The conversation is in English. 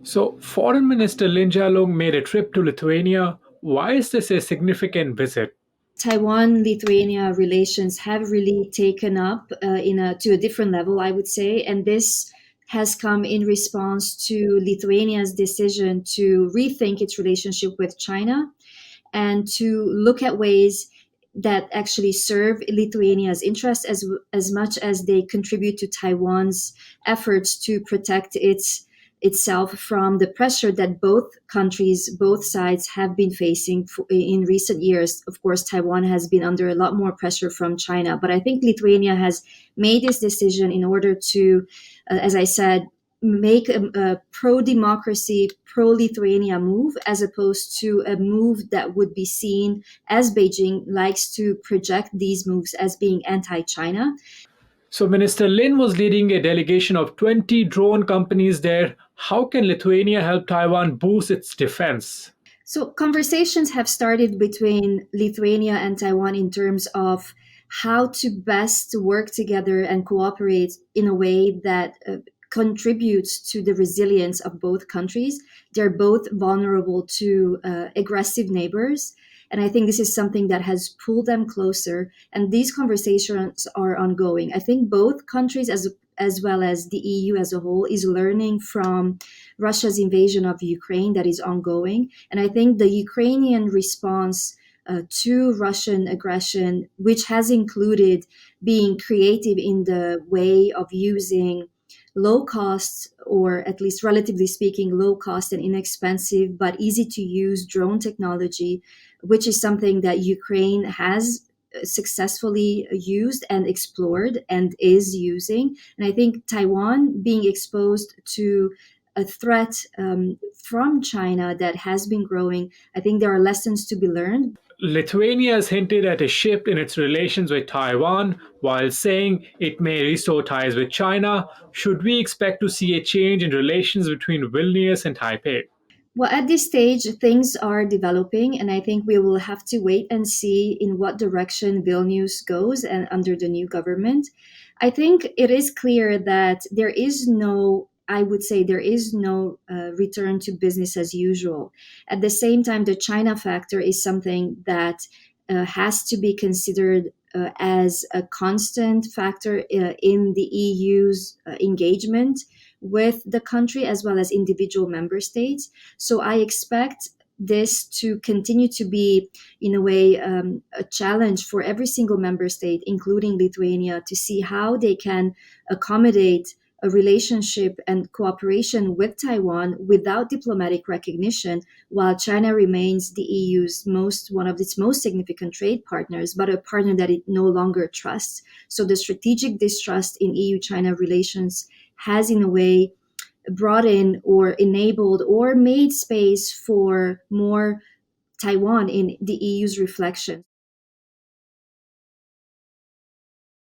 So, Foreign Minister Lin Chia-lung made a trip to Lithuania. Why is this a significant visit? Taiwan Lithuania relations have really taken up to a different level, I would say, and this has come in response to Lithuania's decision to rethink its relationship with China and to look at ways that actually serve Lithuania's interests as much as they contribute to Taiwan's efforts to protect itself from the pressure that both countries, both sides have been facing in recent years. Of course, Taiwan has been under a lot more pressure from China, but I think Lithuania has made this decision in order to, as I said, make a pro democracy, pro Lithuania move, as opposed to a move that would be seen, as Beijing likes to project these moves as being anti China. So, Minister Lin was leading a delegation of 20 drone companies there. How can Lithuania help Taiwan boost its defense? So, conversations have started between Lithuania and Taiwan in terms of how to best work together and cooperate in a way that contributes to the resilience of both countries. They're both vulnerable to aggressive neighbors. And I think this is something that has pulled them closer. And these conversations are ongoing. I think both countries, as well as the EU as a whole, is learning from Russia's invasion of Ukraine that is ongoing. And I think the Ukrainian response to Russian aggression, which has included being creative in the way of using low cost, or at least relatively speaking, low cost and inexpensive, but easy to use drone technology, which is something that Ukraine has successfully used and explored and is using. And I think Taiwan being exposed to a threat from China that has been growing, I think there are lessons to be learned. Lithuania has hinted at a shift in its relations with Taiwan while saying it may restore ties with China. Should we expect to see a change in relations between Vilnius and Taipei? Well, at this stage, things are developing, and I think we will have to wait and see in what direction Vilnius goes and under the new government. I think it is clear that there is no, I would say, there is no return to business as usual. At the same time, the China factor is something that has to be considered as a constant factor in the EU's engagement with the country as well as individual member states. So I expect this to continue to be, in a way, a challenge for every single member state, including Lithuania, to see how they can accommodate a relationship and cooperation with Taiwan without diplomatic recognition, while China remains the EU's one of its most significant trade partners, but a partner that it no longer trusts. So the strategic distrust in EU-China relations has, in a way, brought in or enabled or made space for more Taiwan in the EU's reflection.